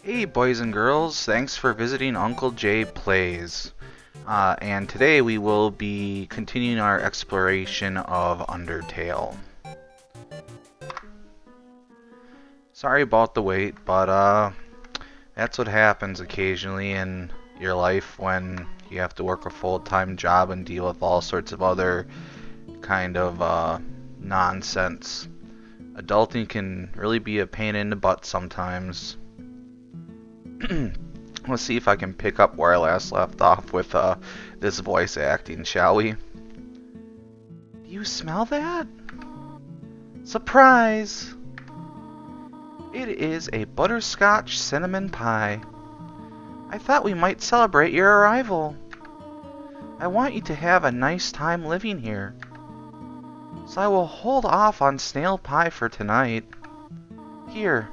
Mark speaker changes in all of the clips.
Speaker 1: Hey boys and girls, thanks for visiting Uncle Jay Plays. And today we will be continuing our exploration of Undertale. Sorry about the wait, but that's what happens occasionally in your life when you have to work a full-time job and deal with all sorts of other kind of nonsense. Adulting can really be a pain in the butt sometimes. Let's see if I can pick up where I last left off with this voice acting, shall we? Do you smell that? Surprise! It is a butterscotch cinnamon pie. I thought we might celebrate your arrival. I want you to have a nice time living here. So I will hold off on snail pie for tonight. Here,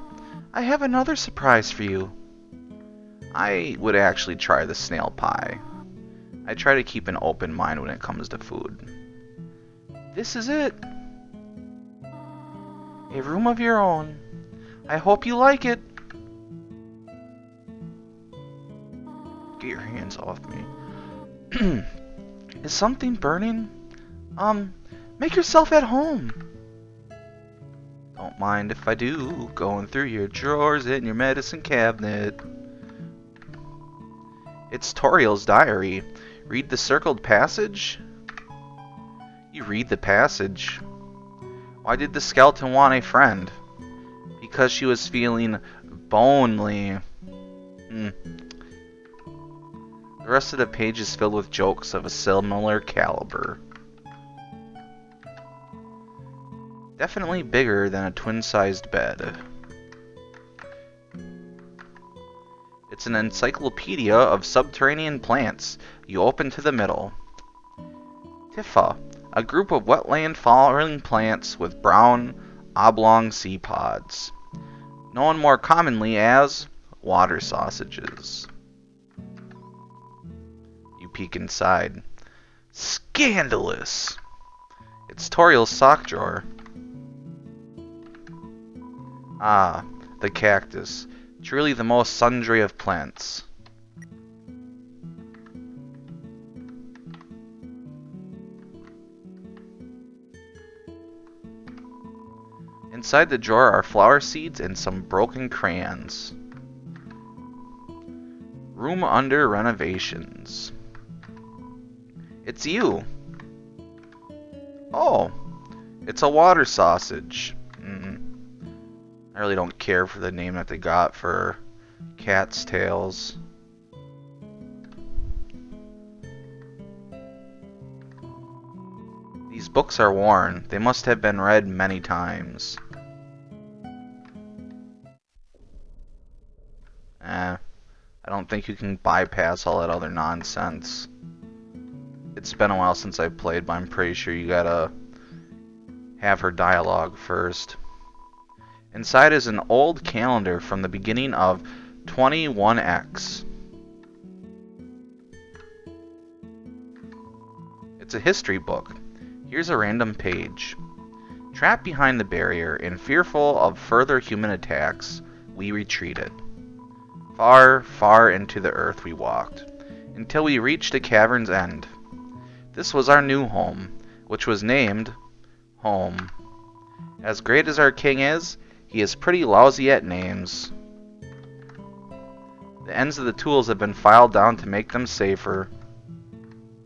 Speaker 1: I have another surprise for you. I would actually try the snail pie. I try to keep an open mind when it comes to food. This is it. A room of your own. I hope you like it. Get your hands off me. Is something burning? Make yourself at home. Don't mind if I do. Going through your drawers in your medicine cabinet. It's Toriel's diary. Read the circled passage? You read the passage. Why did the skeleton want a friend? Because she was feeling bonely. The rest of the page is filled with jokes of a similar caliber. Definitely bigger than a twin-sized bed. It's an encyclopedia of subterranean plants. You open to the middle. Tifa, a group of wetland-flowering plants with brown, oblong sea pods, known more commonly as water sausages. You peek inside. Scandalous! It's Toriel's sock drawer. Ah, the cactus. Truly the most sundry of plants. Inside the drawer are flower seeds and some broken crayons. Room under renovations. It's you. Oh, it's a water sausage. I really don't care for the name that they got for cat's tails. These books are worn. They must have been read many times. I don't think you can bypass all that other nonsense. It's been a while since I played, but I'm pretty sure you gotta have her dialogue first. Inside is an old calendar from the beginning of 21X. It's a history book. Here's a random page. Trapped behind the barrier and fearful of further human attacks, we retreated. Far, far into the earth we walked, until we reached a cavern's end. This was our new home, which was named Home. As great as our king is, he is pretty lousy at names. The ends of the tools have been filed down to make them safer.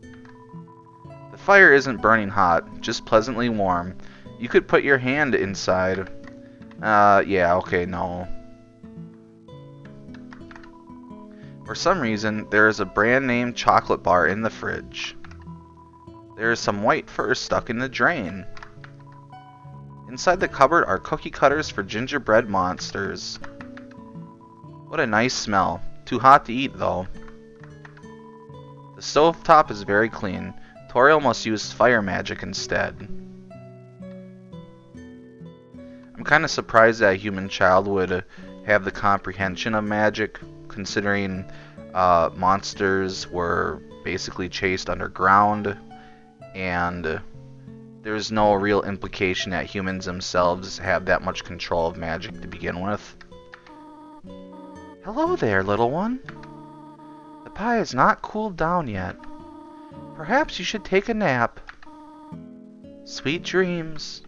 Speaker 1: The fire isn't burning hot, just pleasantly warm. You could put your hand inside. Yeah, okay, no. For some reason, there is a brand name chocolate bar in the fridge. There is some white fur stuck in the drain. Inside the cupboard are cookie cutters for gingerbread monsters. What a nice smell. Too hot to eat, though. The stovetop is very clean. Toriel must use fire magic instead. I'm kind of surprised that a human child would have the comprehension of magic, considering monsters were basically chased underground, and there's no real implication that humans themselves have that much control of magic to begin with. Hello there, little one. The pie has not cooled down yet. Perhaps you should take a nap. Sweet dreams.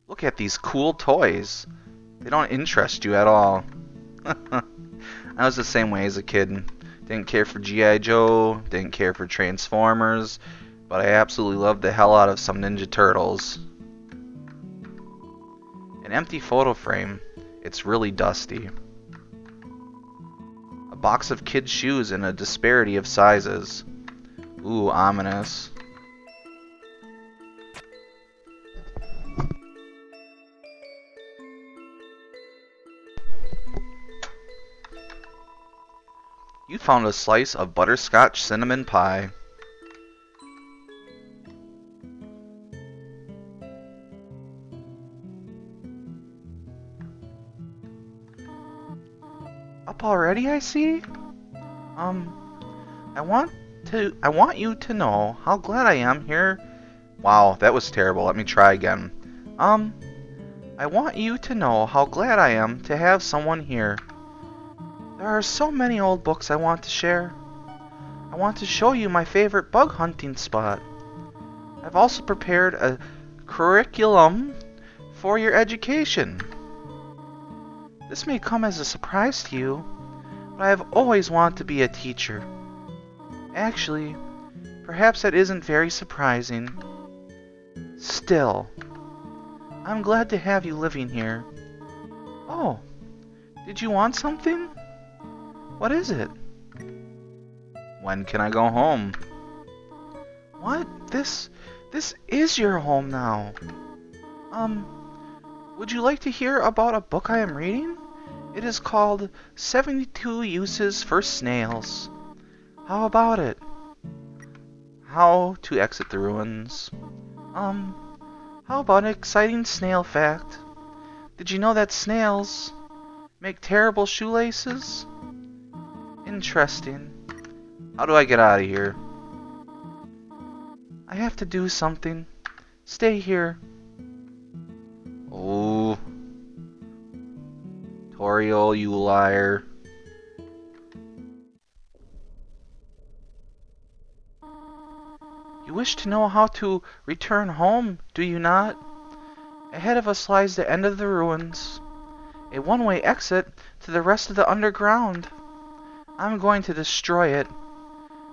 Speaker 1: Look at these cool toys. They don't interest you at all. I was the same way as a kid. Didn't care for G.I. Joe, didn't care for Transformers, but I absolutely loved the hell out of some Ninja Turtles. An empty photo frame. It's really dusty. A box of kids' shoes in a disparity of sizes. Ooh, ominous. You found a slice of butterscotch cinnamon pie. Up already, I see? I want you to know how glad I am here. Wow, that was terrible. Let me try again. I want you to know how glad I am to have someone here. There are so many old books I want to share. I want to show you my favorite bug hunting spot. I've also prepared a curriculum for your education. This may come as a surprise to you, but I have always wanted to be a teacher. Actually, perhaps that isn't very surprising. Still, I'm glad to have you living here. Oh, did you want something? What is it? When can I go home? What? This is your home now. Would you like to hear about a book I am reading? It is called 72 Uses for Snails. How about it? How to exit the ruins. How about an exciting snail fact? Did you know that snails make terrible shoelaces? Interesting. How do I get out of here? I have to do something. Stay here. Oh. Toriel, you liar. You wish to know how to return home, do you not? Ahead of us lies the end of the ruins. A one-way exit to the rest of the underground. I'm going to destroy it.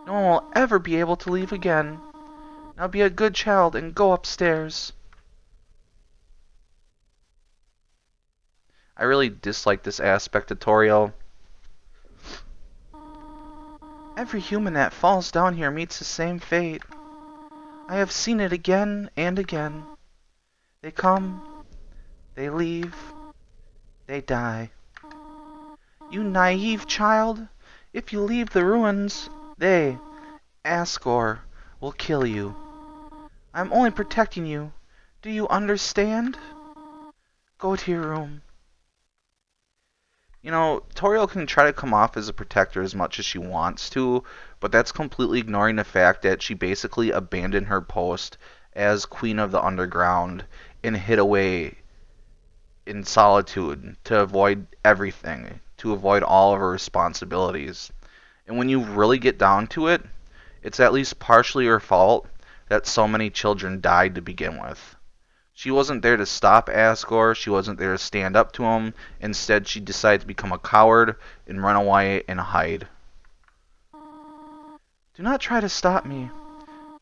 Speaker 1: No one will ever be able to leave again. Now be a good child and go upstairs. I really dislike this aspect of Toriel. Every human that falls down here meets the same fate. I have seen it again and again. They come, they leave, they die. You naive child, if you leave the ruins, they, Asgore, will kill you. I'm only protecting you. Do you understand? Go to your room. You know, Toriel can try to come off as a protector as much as she wants to, but that's completely ignoring the fact that she basically abandoned her post as Queen of the Underground and hid away in solitude to avoid everything, to avoid all of her responsibilities. And when you really get down to it, it's at least partially her fault that so many children died to begin with. She wasn't there to stop Asgore, she wasn't there to stand up to him. Instead, she decided to become a coward and run away and hide. Do not try to stop me.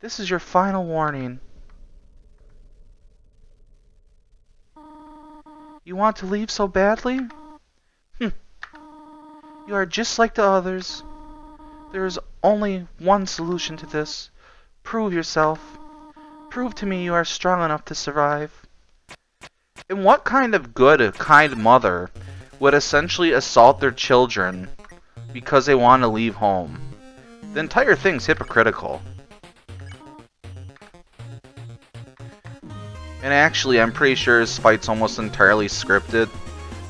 Speaker 1: This is your final warning. You want to leave so badly? You are just like the others. There is only one solution to this. Prove yourself. Prove to me you are strong enough to survive. And what kind of good, kind mother would essentially assault their children because they want to leave home? The entire thing's hypocritical. And actually, I'm pretty sure this fight's almost entirely scripted.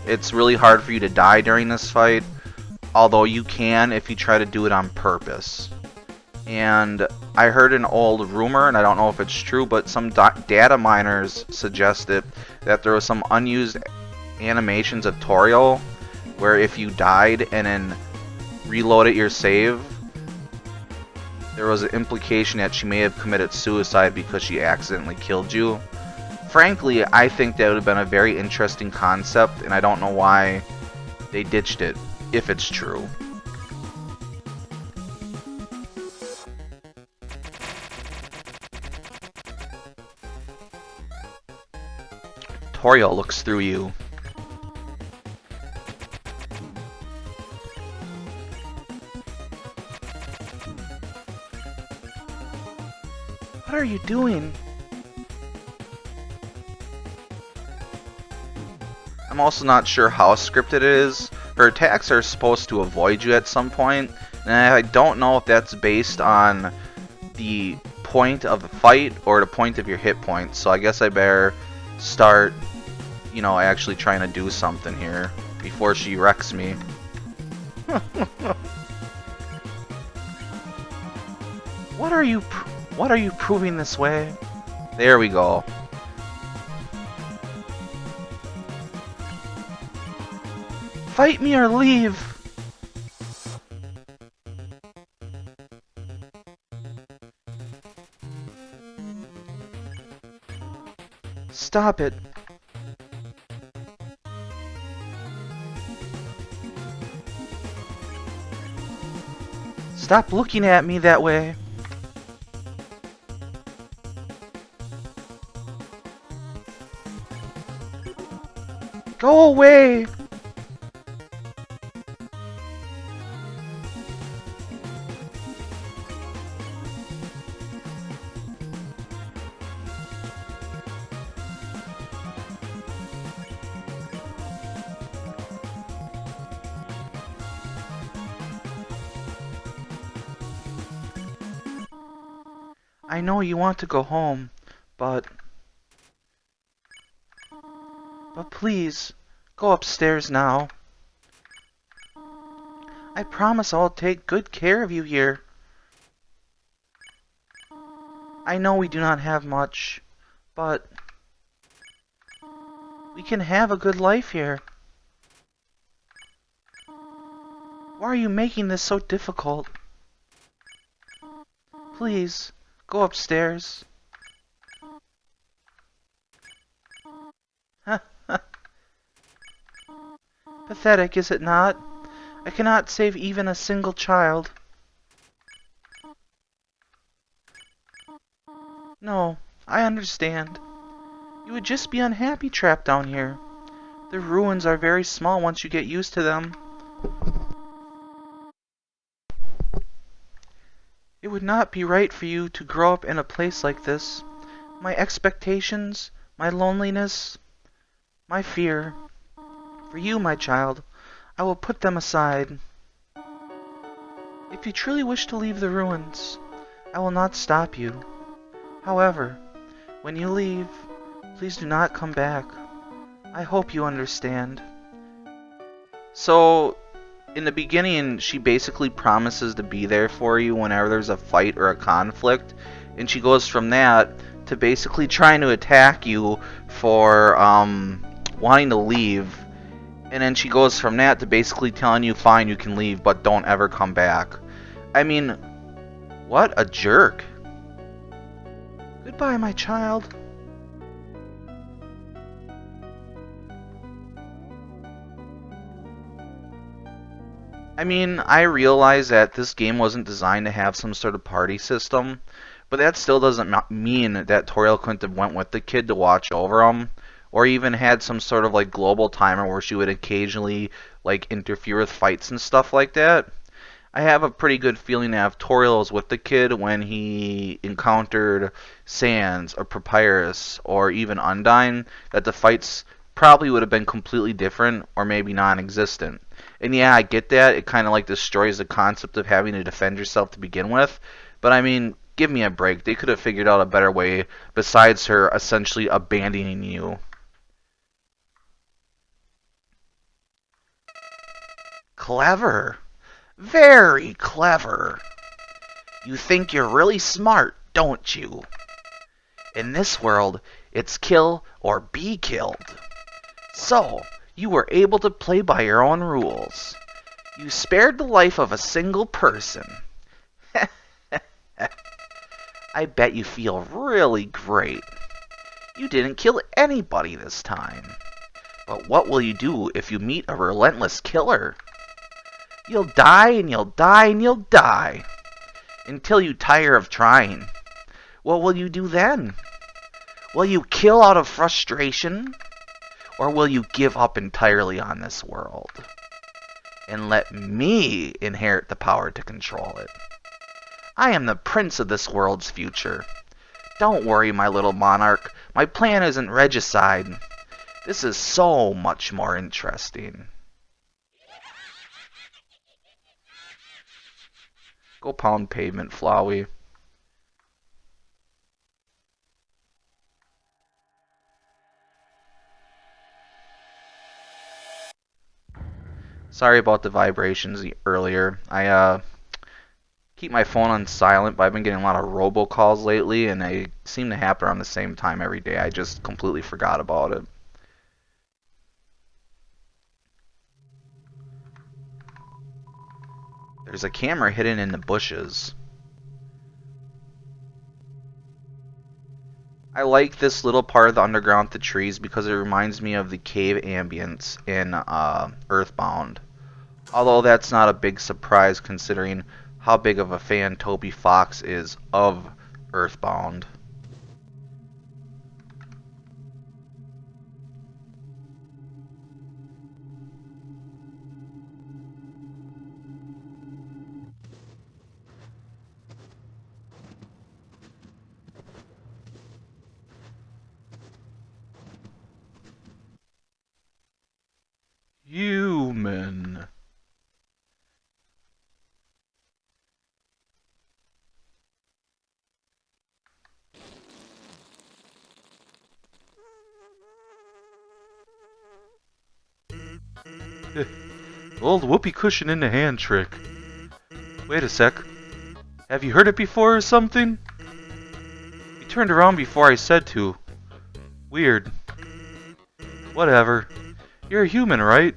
Speaker 1: It's really hard for you to die during this fight, although you can if you try to do it on purpose. And I heard an old rumor, and I don't know if it's true, but some data miners suggested that there was some unused animations of Toriel where if you died and then reloaded your save, there was an implication that she may have committed suicide because she accidentally killed you. Frankly, I think that would have been a very interesting concept, and I don't know why they ditched it, if it's true. Toriel looks through you. What are you doing? I'm also not sure how scripted it is. Her attacks are supposed to avoid you at some point, and I don't know if that's based on the point of the fight or the point of your hit points. So I guess I better start, actually trying to do something here before she wrecks me. What are you proving this way? There we go. Fight me or leave! Stop it. Stop looking at me that way. Go away! I know you want to go home, but please, go upstairs now. I promise I'll take good care of you here. I know we do not have much, but we can have a good life here. Why are you making this so difficult? Please, go upstairs. Pathetic, is it not? I cannot save even a single child. No, I understand. You would just be unhappy trapped down here. The ruins are very small once you get used to them. It would not be right for you to grow up in a place like this. My expectations, my loneliness, my fear. For you, my child, I will put them aside. If you truly wish to leave the ruins, I will not stop you. However, when you leave, please do not come back. I hope you understand. So, in the beginning, she basically promises to be there for you whenever there's a fight or a conflict, and she goes from that to basically trying to attack you for wanting to leave, and then she goes from that to basically telling you, fine, you can leave, but don't ever come back. I mean, what a jerk. Goodbye, my child. I mean, I realize that this game wasn't designed to have some sort of party system, but that still doesn't mean that Toriel couldn't have went with the kid to watch over him, or even had some sort of like global timer where she would occasionally like interfere with fights and stuff like that. I have a pretty good feeling that if Toriel was with the kid when he encountered Sans or Papyrus or even Undyne, that the fights probably would have been completely different or maybe non-existent. And yeah, I get that. It kind of like destroys the concept of having to defend yourself to begin with. But I mean, give me a break. They could have figured out a better way besides her essentially abandoning you. Clever. Very clever. You think you're really smart, don't you? In this world, it's kill or be killed. So, you were able to play by your own rules. You spared the life of a single person. I bet you feel really great. You didn't kill anybody this time. But what will you do if you meet a relentless killer? You'll die and you'll die and you'll die. Until you tire of trying. What will you do then? Will you kill out of frustration? Or will you give up entirely on this world? And let me inherit the power to control it. I am the prince of this world's future. Don't worry, my little monarch. My plan isn't regicide. This is so much more interesting. Go pound pavement, Flowey. Sorry about the vibrations earlier. I keep my phone on silent, but I've been getting a lot of robocalls lately, and they seem to happen around the same time every day. I just completely forgot about it. There's a camera hidden in the bushes. I like this little part of the underground with the trees because it reminds me of the cave ambience in Earthbound. Although that's not a big surprise considering how big of a fan Toby Fox is of Earthbound. Human. Old whoopee cushion in the hand trick. Wait a sec. Have you heard it before or something? You turned around before I said to. Weird. Whatever. You're a human, right?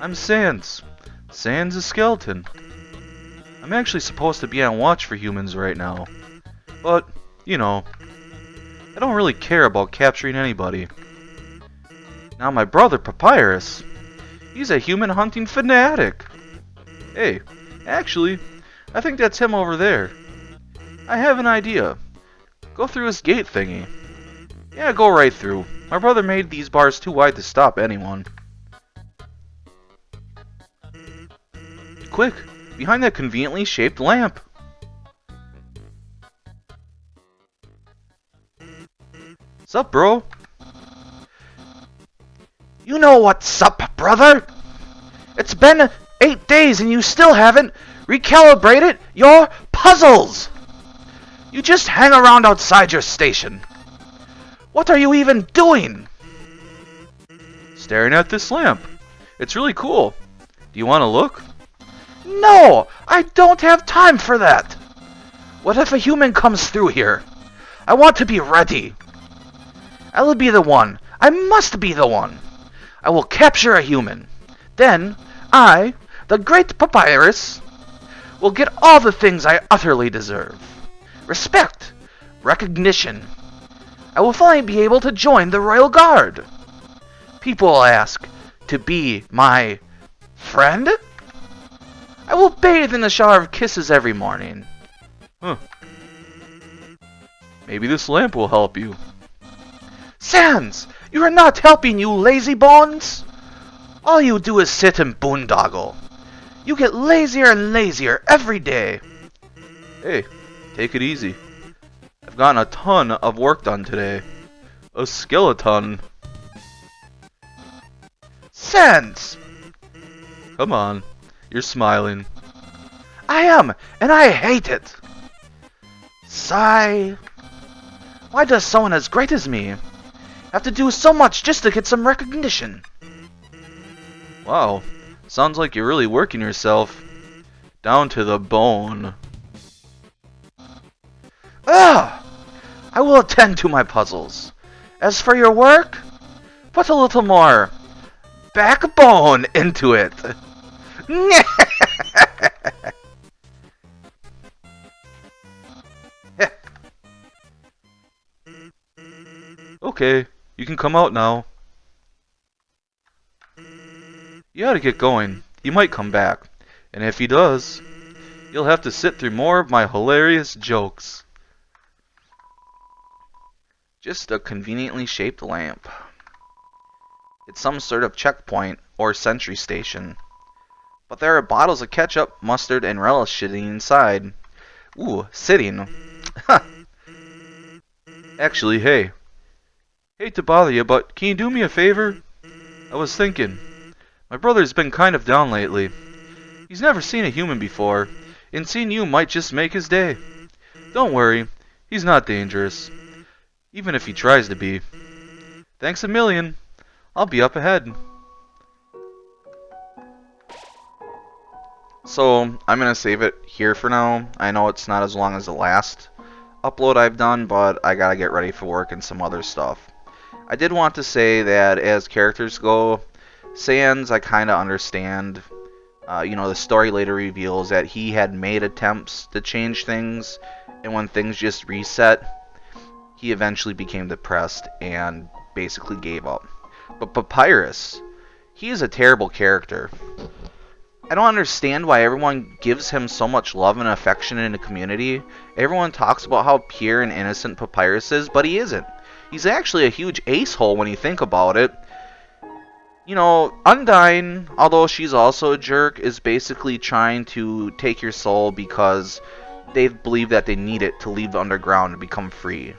Speaker 1: I'm Sans. Sans a skeleton. I'm actually supposed to be on watch for humans right now. But, you know, I don't really care about capturing anybody. Now my brother, Papyrus, he's a human hunting fanatic. Hey, actually, I think that's him over there. I have an idea. Go through this gate thingy. Yeah, go right through. My brother made these bars too wide to stop anyone. Quick, behind that conveniently shaped lamp. Sup, bro? You know what's up, brother? It's been 8 days and you still haven't recalibrated your puzzles! You just hang around outside your station. What are you even doing? Staring at this lamp. It's really cool. Do you want to look? No! I don't have time for that! What if a human comes through here? I want to be ready. I will be the one. I must be the one. I will capture a human. Then, I, the great Papyrus, will get all the things I utterly deserve. Respect. Recognition. I will finally be able to join the Royal Guard. People will ask, to be my friend? I will bathe in a shower of kisses every morning. Huh. Maybe this lamp will help you. Sans! You are not helping, you lazy bones! All you do is sit and boondoggle. You get lazier and lazier every day. Hey, take it easy. I've gotten a ton of work done today. A skeleton. Sans! Come on, you're smiling. I am, and I hate it. Sigh. Why does someone as great as me have to do so much just to get some recognition? Wow, sounds like you're really working yourself down to the bone. Ah! I will attend to my puzzles. As for your work, put a little more backbone into it. Okay, you can come out now. You ought to get going. He might come back. And if he does, you'll have to sit through more of my hilarious jokes. Just a conveniently shaped lamp. It's some sort of checkpoint or sentry station. But there are bottles of ketchup, mustard, and relish sitting inside. Ooh, sitting. Actually, hey. Hate to bother you, but can you do me a favor? I was thinking. My brother's been kind of down lately. He's never seen a human before, and seeing you might just make his day. Don't worry, he's not dangerous, even if he tries to be. Thanks a million. I'll be up ahead. So, I'm going to save it here for now. I know it's not as long as the last upload I've done, but I gotta get ready for work and some other stuff. I did want to say that as characters go, Sans, I kind of understand. The story later reveals that he had made attempts to change things, and when things just reset, he eventually became depressed and basically gave up. But Papyrus, he is a terrible character. I don't understand why everyone gives him so much love and affection in the community. Everyone talks about how pure and innocent Papyrus is, but he isn't. He's actually a huge ace-hole when you think about it. Undyne, although she's also a jerk, is basically trying to take your soul because they believe that they need it to leave the underground and become free.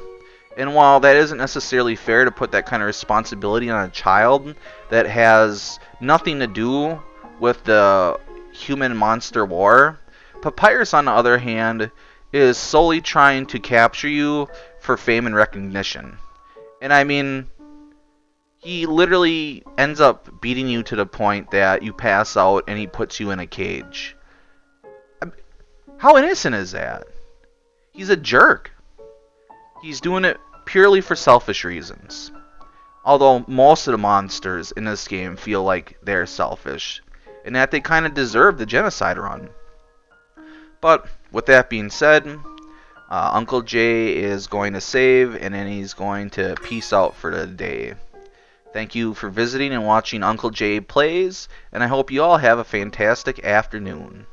Speaker 1: And while that isn't necessarily fair to put that kind of responsibility on a child that has nothing to do with the human-monster war, Papyrus, on the other hand, is solely trying to capture you for fame and recognition. And I mean, he literally ends up beating you to the point that you pass out and he puts you in a cage. How innocent is that? He's a jerk. He's doing it purely for selfish reasons. Although most of the monsters in this game feel like they're selfish, and that they kind of deserve the genocide run. But with that being said, Uncle Jay is going to save, and then he's going to peace out for the day. Thank you for visiting and watching Uncle Jay Plays, and I hope you all have a fantastic afternoon.